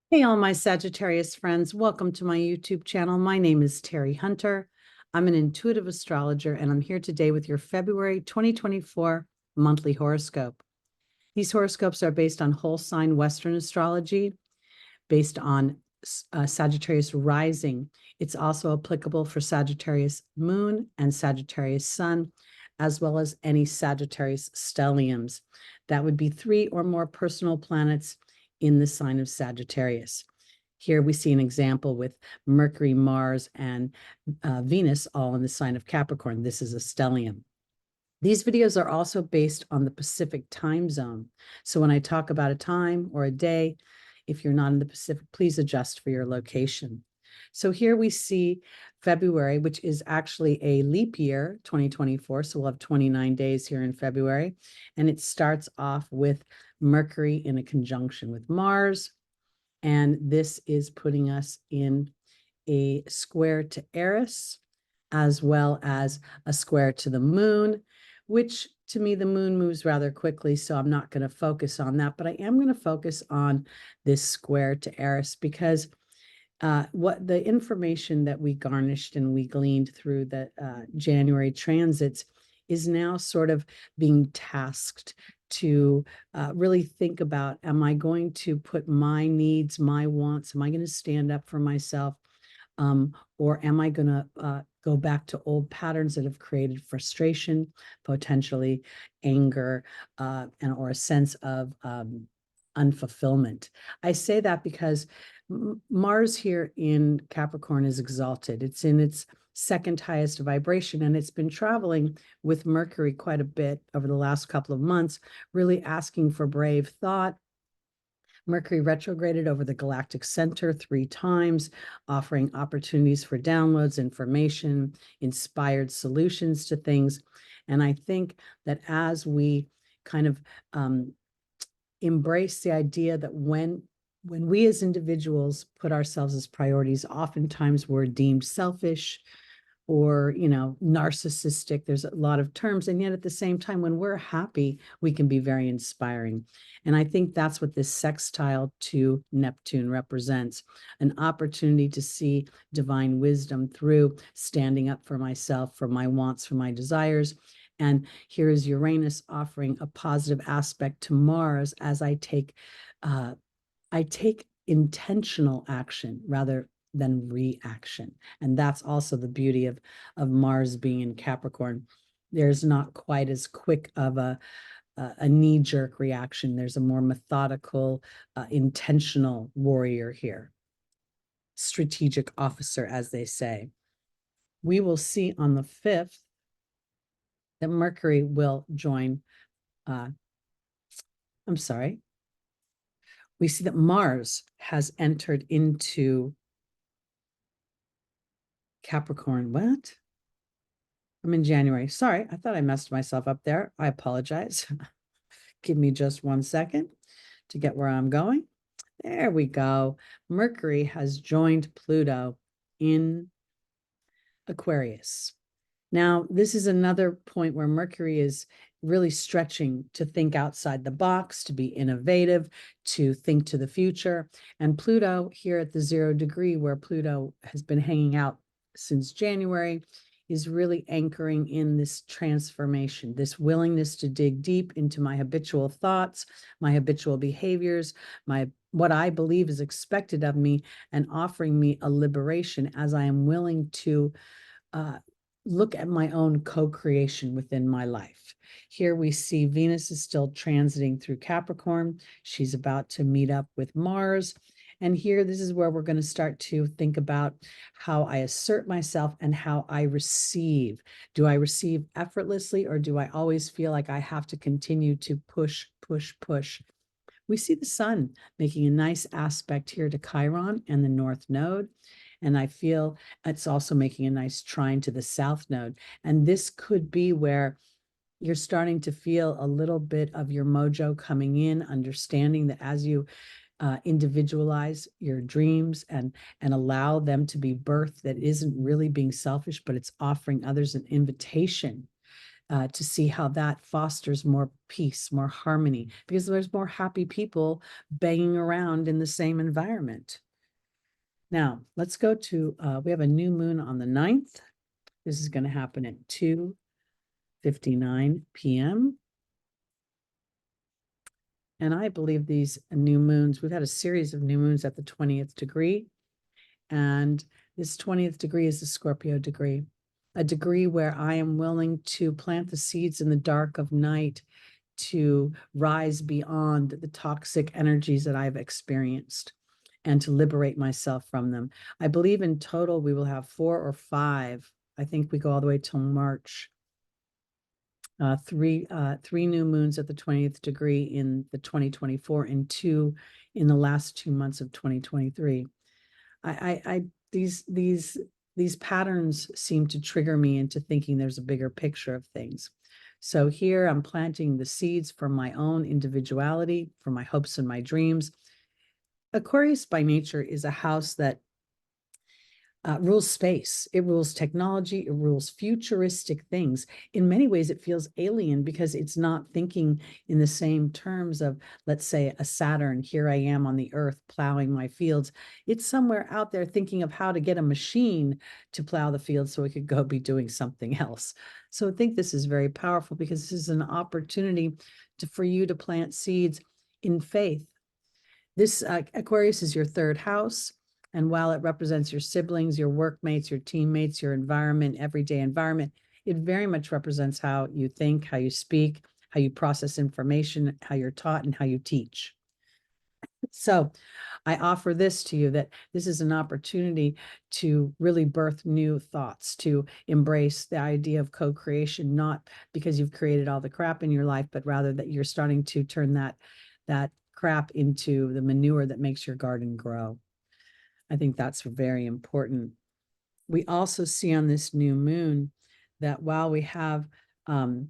Hey, all my Sagittarius friends. Welcome to my YouTube channel. My name is Teri Hunter. I'm an intuitive astrologer, and I'm here today with your February 2024 monthly horoscope. These horoscopes are based on whole sign Western astrology, based on Sagittarius rising. It's also applicable for Sagittarius moon and Sagittarius sun, as well as any Sagittarius stelliums. That would be 3 or more personal planets in the sign of Sagittarius. Here we see an example with Mercury, Mars, and Venus all in the sign of Capricorn. This is a stellium. These videos are also based on the Pacific time zone. So when I talk about a time or a day, if you're not in the Pacific, please adjust for your location. So here we see February, which is actually a leap year, 2024. So we'll have 29 days here in February. And it starts off with Mercury in a conjunction with Mars. And this is putting us in a square to Eris, as well as a square to the moon, which to me, the moon moves rather quickly, so I'm not going to focus on that, but I am going to focus on this square to Eris because what the information that we garnished and we gleaned through the January transits is now sort of being tasked to really think about, am I going to put my needs, my wants, am I going to stand up for myself? Or am I going to go back to old patterns that have created frustration, potentially anger, or a sense of unfulfillment? I say that because Mars here in Capricorn is exalted. It's in its second highest vibration, and it's been traveling with Mercury quite a bit over the last couple of months, really asking for brave thought. Mercury retrograded over the galactic center 3 times, offering opportunities for downloads, information, inspired solutions to things. And I think that as we kind of embrace the idea that when we as individuals put ourselves as priorities, oftentimes we're deemed selfish or, narcissistic. There's a lot of terms. And yet at the same time, when we're happy, we can be very inspiring. And I think that's what this sextile to Neptune represents, an opportunity to see divine wisdom through standing up for myself, for my wants, for my desires. And here is Uranus offering a positive aspect to Mars as I take intentional action rather than reaction. And that's also the beauty of Mars being in Capricorn. There's not quite as quick of a knee-jerk reaction. There's a more methodical, intentional warrior here, strategic officer, as they say. We will see on the 5th that Mercury will join, we see that Mars has entered into Capricorn. What? I'm in January. Sorry, I thought I messed myself up there. I apologize. Give me just 1 second to get where I'm going. There we go. Mercury has joined Pluto in Aquarius. Now, this is another point where Mercury is really stretching to think outside the box, to be innovative, to think to the future. And Pluto here at the 0 degree, where Pluto has been hanging out since January, is really anchoring in this transformation, this willingness to dig deep into my habitual thoughts, my habitual behaviors, what I believe is expected of me, and offering me a liberation as I am willing to look at my own co-creation within my life. Here we see Venus is still transiting through Capricorn. She's about to meet up with Mars. And here, this is where we're going to start to think about how I assert myself and how I receive. Do I receive effortlessly, or do I always feel like I have to continue to push, push, push? We see the sun making a nice aspect here to Chiron and the North Node. And I feel it's also making a nice trine to the South Node. And this could be where you're starting to feel a little bit of your mojo coming in, understanding that as you individualize your dreams and allow them to be birthed, that isn't really being selfish, but it's offering others an invitation to see how that fosters more peace, more harmony, because there's more happy people banging around in the same environment. Now, let's go to, we have a new moon on the 9th. This is going to happen at 2:59 p.m. And I believe these new moons, we've had a series of new moons at the 20th degree. And this 20th degree is the Scorpio degree, a degree where I am willing to plant the seeds in the dark of night to rise beyond the toxic energies that I've experienced and to liberate myself from them. I believe in total we will have 4 or 5. I think we go all the way till March. Three new moons at the 20th degree in the 2024 and 2 in the last 2 months of 2023. These patterns seem to trigger me into thinking there's a bigger picture of things. So here I'm planting the seeds for my own individuality, for my hopes and my dreams. Aquarius by nature is a house that rules space. It rules technology. It rules futuristic things. In many ways, it feels alien because it's not thinking in the same terms of, let's say, a Saturn. Here I am on the earth plowing my fields. It's somewhere out there thinking of how to get a machine to plow the field so it could go be doing something else. So I think this is very powerful because this is an opportunity for you to plant seeds in faith. This Aquarius is your 3rd house. And while it represents your siblings, your workmates, your teammates, your environment, everyday environment, it very much represents how you think, how you speak, how you process information, how you're taught, and how you teach. So I offer this to you, that this is an opportunity to really birth new thoughts, to embrace the idea of co-creation, not because you've created all the crap in your life, but rather that you're starting to turn that crap into the manure that makes your garden grow. I think that's very important. We also see on this new moon that while we have a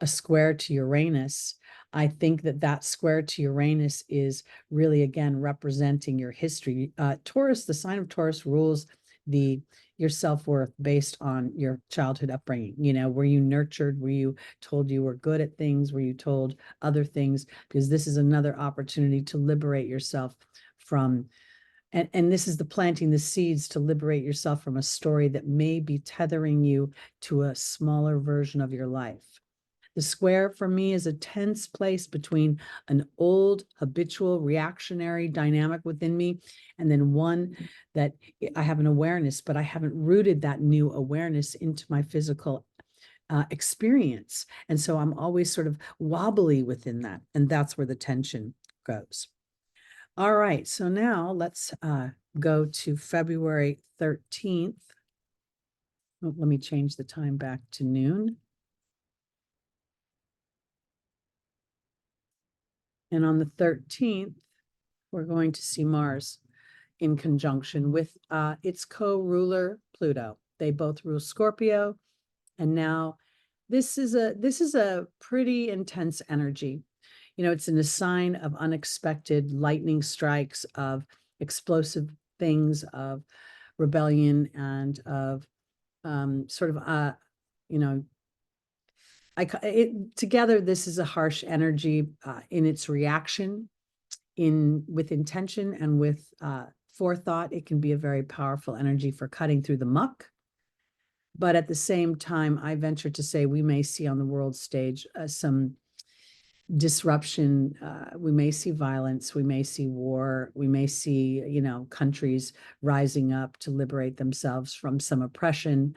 square to Uranus, I think that square to Uranus is really, again, representing your history. Taurus, the sign of Taurus rules your self-worth based on your childhood upbringing. You know, were you nurtured? Were you told you were good at things? Were you told other things? Because this is another opportunity to liberate yourself from. And this is the planting the seeds to liberate yourself from a story that may be tethering you to a smaller version of your life. The square for me is a tense place between an old, habitual, reactionary dynamic within me, and then one that I have an awareness, but I haven't rooted that new awareness into my physical experience. And so I'm always sort of wobbly within that. And that's where the tension goes. All right, so now let's go to February 13th. Oh, let me change the time back to noon. And on the 13th, we're going to see Mars in conjunction with its co-ruler Pluto. They both rule Scorpio. And now this is a pretty intense energy. You know, it's in a sign of unexpected lightning strikes, of explosive things, of rebellion, and of you know, together, this is a harsh energy in its reaction, with intention and with forethought. It can be a very powerful energy for cutting through the muck. But at the same time, I venture to say we may see on the world stage some disruption. We may see violence. We may see war. We may see, you know, countries rising up to liberate themselves from some oppression.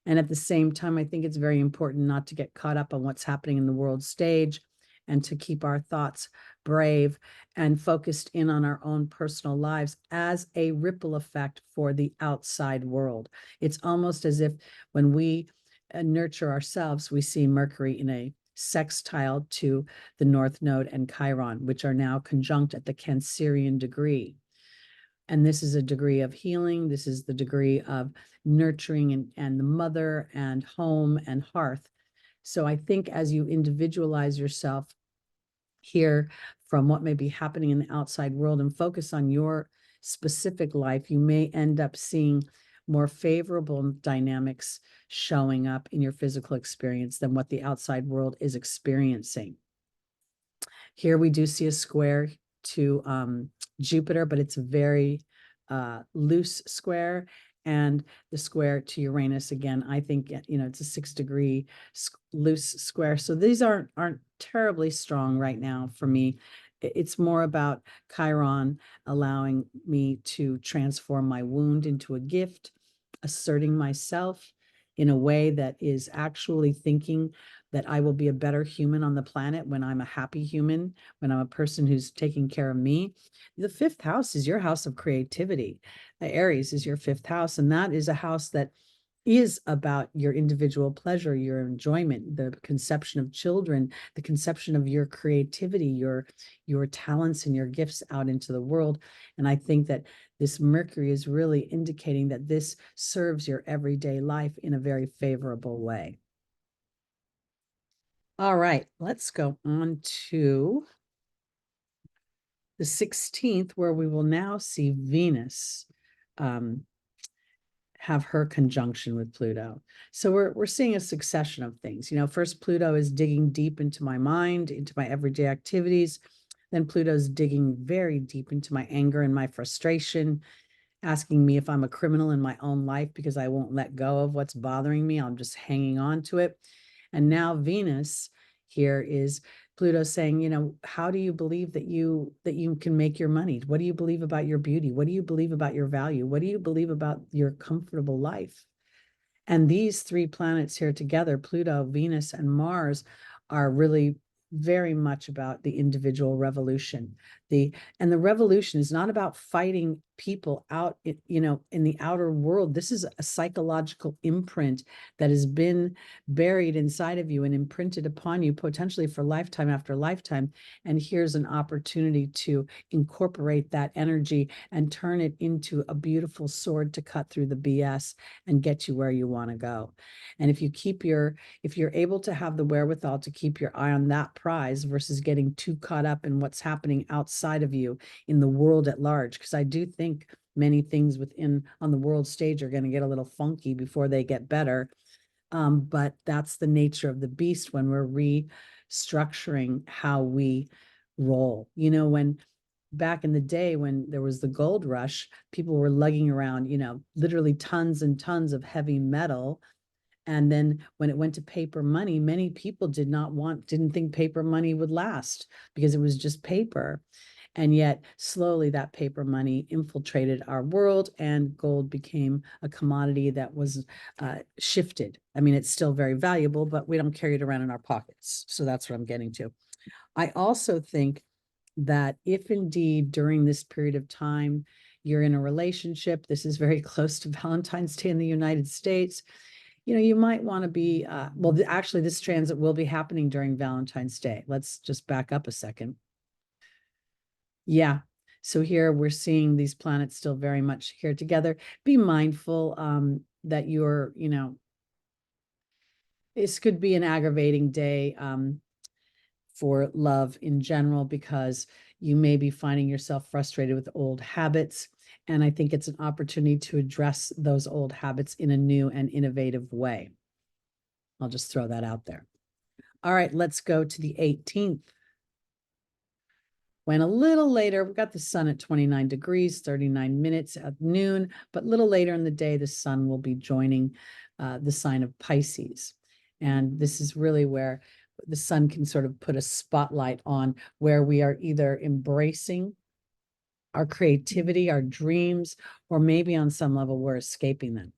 And at the same time, I think it's very important not to get caught up on what's happening in the world stage, and to keep our thoughts brave and focused in on our own personal lives as a ripple effect for the outside world. It's almost as if when we nurture ourselves, we see Mercury in a sextile to the North Node and Chiron, which are now conjunct at the Cancerian degree. And this is a degree of healing. This is the degree of nurturing and the mother and home and hearth. So I think as you individualize yourself here from what may be happening in the outside world and focus on your specific life, you may end up seeing more favorable dynamics showing up in your physical experience than what the outside world is experiencing. Here we do see a square to Jupiter, but it's a very loose square. And the square to Uranus, again, I think, it's a 6-degree loose square. So these aren't terribly strong right now for me. It's more about Chiron allowing me to transform my wound into a gift, asserting myself in a way that is actually thinking that I will be a better human on the planet when I'm a happy human, when I'm a person who's taking care of me. The 5th house is your house of creativity. Aries is your 5th house, and that is a house that is about your individual pleasure, your enjoyment, the conception of children, the conception of your creativity, your talents and your gifts out into the world. And I think that this Mercury is really indicating that this serves your everyday life in a very favorable way. All right, let's go on to the 16th, where we will now see Venus have her conjunction with Pluto. So we're seeing a succession of things. First Pluto is digging deep into my mind, into my everyday activities. Then Pluto's digging very deep into my anger and my frustration, asking me if I'm a criminal in my own life because I won't let go of what's bothering me. I'm just hanging on to it. And now Venus here is Pluto saying, how do you believe that you can make your money? What do you believe about your beauty? What do you believe about your value? What do you believe about your comfortable life? And these 3 planets here together, Pluto, Venus, and Mars, are really very much about the individual revolution. And the revolution is not about fighting people out, in the outer world. This is a psychological imprint that has been buried inside of you and imprinted upon you potentially for lifetime after lifetime. And here's an opportunity to incorporate that energy and turn it into a beautiful sword to cut through the BS and get you where you want to go. And if you're able to have the wherewithal to keep your eye on that prize versus getting too caught up in what's happening outside of you in the world at large, because I do think many things on the world stage are going to get a little funky before they get better. But that's the nature of the beast when we're restructuring how we roll. When back in the day when there was the gold rush, people were lugging around, literally tons and tons of heavy metal. And then when it went to paper money, many people didn't think paper money would last because it was just paper. And yet slowly that paper money infiltrated our world and gold became a commodity that was shifted. I mean, it's still very valuable, but we don't carry it around in our pockets. So that's what I'm getting to. I also think that if indeed during this period of time you're in a relationship, this is very close to Valentine's Day in the United States, you might want to be, actually this transit will be happening during Valentine's Day. Let's just back up a second. Yeah. So here we're seeing these planets still very much here together. Be mindful that this could be an aggravating day for love in general, because you may be finding yourself frustrated with old habits. And I think it's an opportunity to address those old habits in a new and innovative way. I'll just throw that out there. All right, let's go to the 18th. When a little later, we've got the sun at 29 degrees, 39 minutes at noon, but a little later in the day, the sun will be joining the sign of Pisces. And this is really where the sun can sort of put a spotlight on where we are either embracing our creativity, our dreams, or maybe on some level we're escaping them.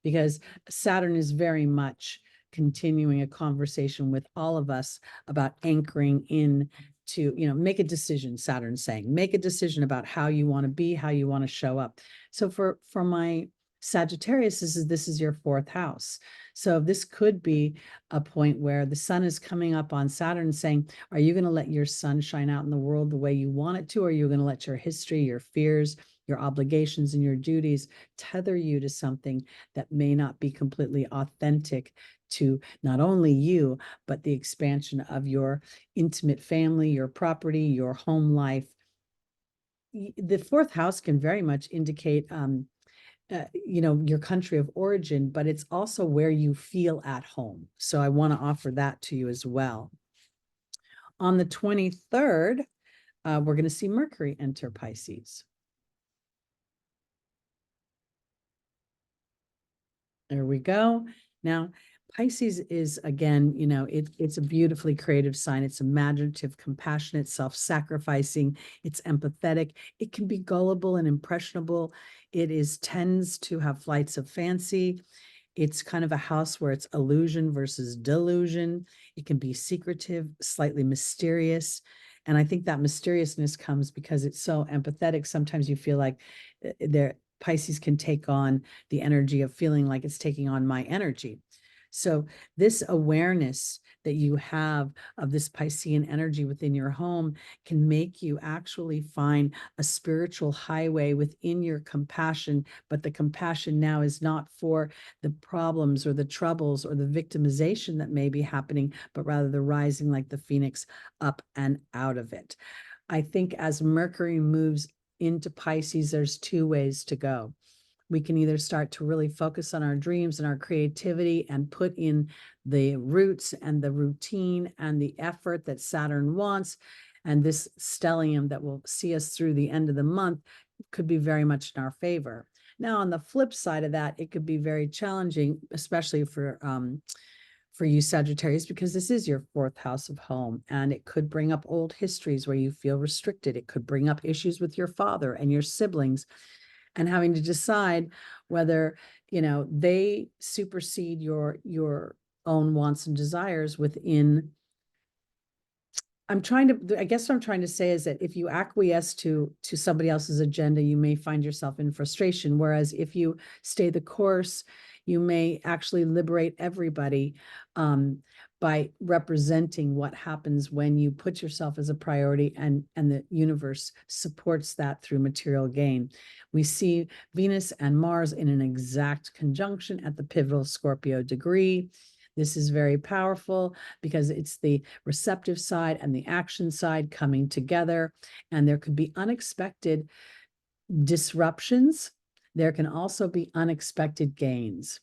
Because Saturn is very much continuing a conversation with all of us about anchoring in to, make a decision. Saturn's saying, make a decision about how you want to be, how you want to show up. So for my Sagittarius, this is your 4th house. So this could be a point where the sun is coming up on Saturn saying, are you going to let your sun shine out in the world the way you want it to? Or are you going to let your history, your fears, your obligations, and your duties tether you to something that may not be completely authentic to not only you, but the expansion of your intimate family, your property, your home life? The 4th house can very much indicate your country of origin, but it's also where you feel at home. So I want to offer that to you as well. On the 23rd, we're going to see Mercury enter Pisces. There we go. Now, Pisces is, again, it's a beautifully creative sign. It's imaginative, compassionate, self-sacrificing. It's empathetic. It can be gullible and impressionable. Tends to have flights of fancy. It's kind of a house where it's illusion versus delusion. It can be secretive, slightly mysterious. And I think that mysteriousness comes because it's so empathetic. Sometimes you feel like Pisces can take on the energy of feeling like it's taking on my energy. So this awareness that you have of this Piscean energy within your home can make you actually find a spiritual highway within your compassion, but the compassion now is not for the problems or the troubles or the victimization that may be happening, but rather the rising like the phoenix up and out of it. I think as Mercury moves into Pisces, there's two ways to go. We can either start to really focus on our dreams and our creativity and put in the roots and the routine and the effort that Saturn wants. And this stellium that will see us through the end of the month could be very much in our favor. Now, on the flip side of that, it could be very challenging, especially for you Sagittarius, because this is your fourth house of home, and it could bring up old histories where you feel restricted. It could bring up issues with your father and your siblings, and having to decide whether, they supersede your own wants and desires within. I guess what I'm trying to say is that if you acquiesce to somebody else's agenda, you may find yourself in frustration. Whereas if you stay the course, you may actually liberate everybody by representing what happens when you put yourself as a priority, and the universe supports that through material gain. We see Venus and Mars in an exact conjunction at the pivotal Scorpio degree. This is very powerful because it's the receptive side and the action side coming together, and there could be unexpected disruptions. There can also be unexpected gains.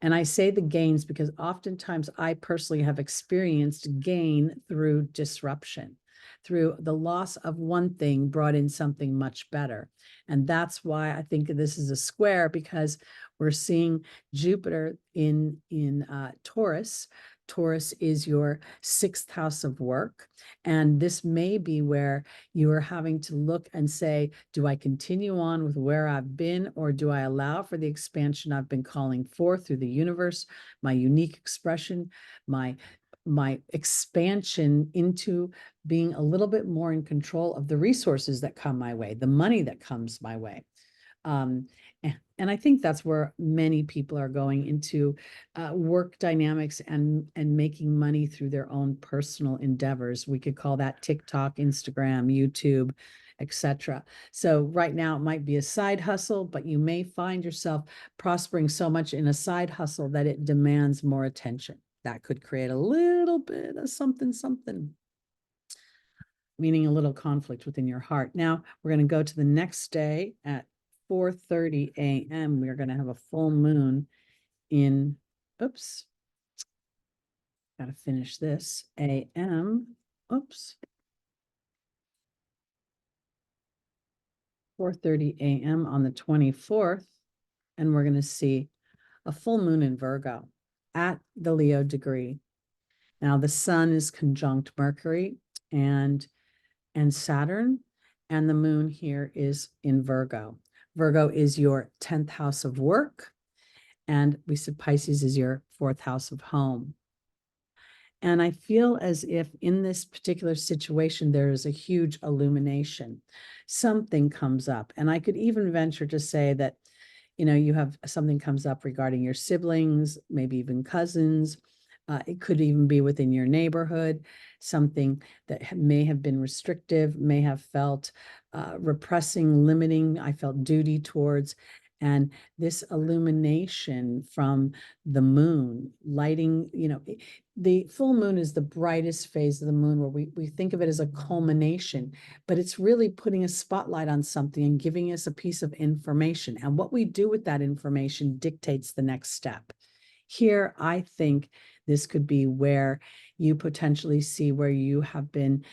And I say the gains because oftentimes I personally have experienced gain through disruption, through the loss of one thing brought in something much better. And that's why I think this is a square, because we're seeing Jupiter in Taurus. Taurus is your sixth house of work. And this may be where you are having to look and say, do I continue on with where I've been, or do I allow for the expansion I've been calling for through the universe, my unique expression, my expansion into being a little bit more in control of the resources that come my way, the money that comes my way. And I think that's where many people are going into work dynamics and making money through their own personal endeavors. We could call that TikTok, Instagram, YouTube, etc. So right now it might be a side hustle, but you may find yourself prospering so much in a side hustle that it demands more attention. That could create a little bit of something, meaning a little conflict within your heart. Now we're going to go to the next day at 4:30 a.m. We're going to have a full moon in, oops, got to finish this, a.m. Oops. 4:30 a.m. on the 24th, and we're going to see a full moon in Virgo at the Leo degree. Now the sun is conjunct Mercury and Saturn, and the moon here is in Virgo. Virgo is your 10th house of work, and we said Pisces is your 4th house of home. And I feel as if in this particular situation, there is a huge illumination. Something comes up, and I could even venture to say that, you have something comes up regarding your siblings, maybe even cousins. It could even be within your neighborhood, something that may have been restrictive, may have felt repressing, limiting, I felt duty towards. And this illumination from the moon lighting, the full moon is the brightest phase of the moon, where we think of it as a culmination, but it's really putting a spotlight on something and giving us a piece of information. And what we do with that information dictates the next step. Here, I think this could be where you potentially see where you have been,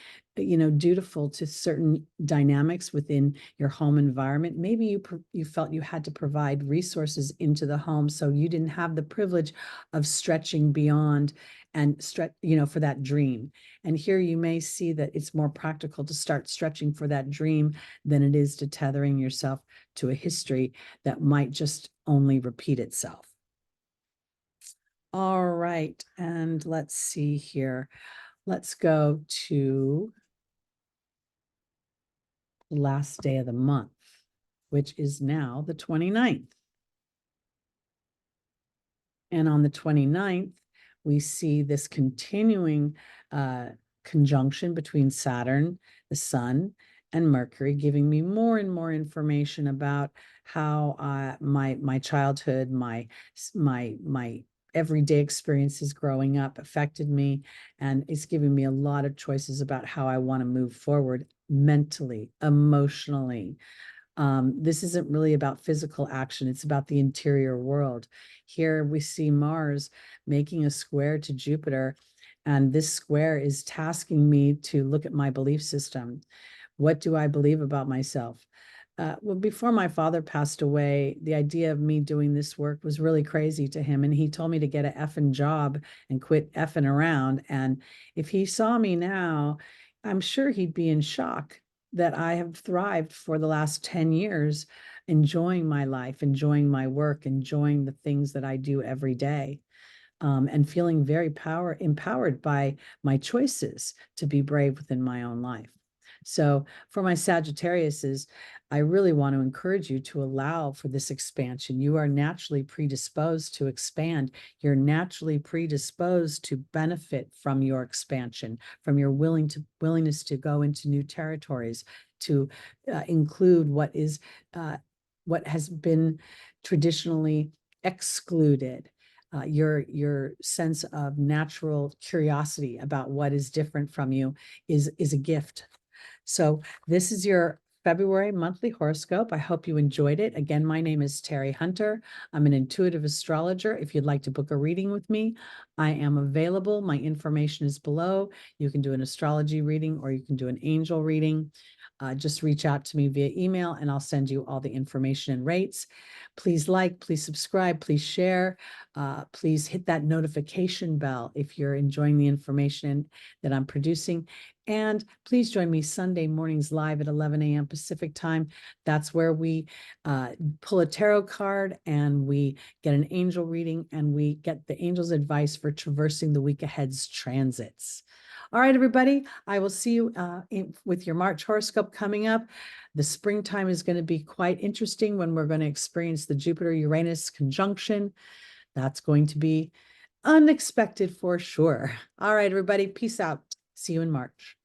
dutiful to certain dynamics within your home environment. Maybe you felt you had to provide resources into the home, so you didn't have the privilege of stretching beyond and stretch, for that dream. And here you may see that it's more practical to start stretching for that dream than it is to tethering yourself to a history that might just only repeat itself. All right, and let's see here. Let's go to the last day of the month, which is now the 29th. And on the 29th, we see this continuing conjunction between Saturn, the Sun, and Mercury, giving me more and more information about how my childhood, my everyday experiences growing up affected me, and it's giving me a lot of choices about how I want to move forward mentally, emotionally. This isn't really about physical action, it's about the interior world. Here we see Mars making a square to Jupiter, and this square is tasking me to look at my belief system. What do I believe about myself? Well, before my father passed away, the idea of me doing this work was really crazy to him. And he told me to get an effing job and quit effing around. And if he saw me now, I'm sure he'd be in shock that I have thrived for the last 10 years, enjoying my life, enjoying my work, enjoying the things that I do every day. And feeling very empowered by my choices to be brave within my own life. So for my Sagittariuses, I really want to encourage you to allow for this expansion. You are naturally predisposed to expand. You're naturally predisposed to benefit from your expansion, from your willingness to go into new territories, to include what has been traditionally excluded. Your sense of natural curiosity about what is different from you is a gift. So this is your February monthly horoscope. I hope you enjoyed it. Again, my name is Teri Hunter. I'm an intuitive astrologer. If you'd like to book a reading with me, I am available. My information is below. You can do an astrology reading or you can do an angel reading. Just reach out to me via email and I'll send you all the information and rates. Please like, please subscribe, please share. Please hit that notification bell if you're enjoying the information that I'm producing. And please join me Sunday mornings live at 11 a.m. Pacific time. That's where we pull a tarot card and we get an angel reading and we get the angel's advice for traversing the week ahead's transits. All right, everybody, I will see you with your March horoscope coming up. The springtime is going to be quite interesting when we're going to experience the Jupiter-Uranus conjunction. That's going to be unexpected for sure. All right, everybody, peace out. See you in March.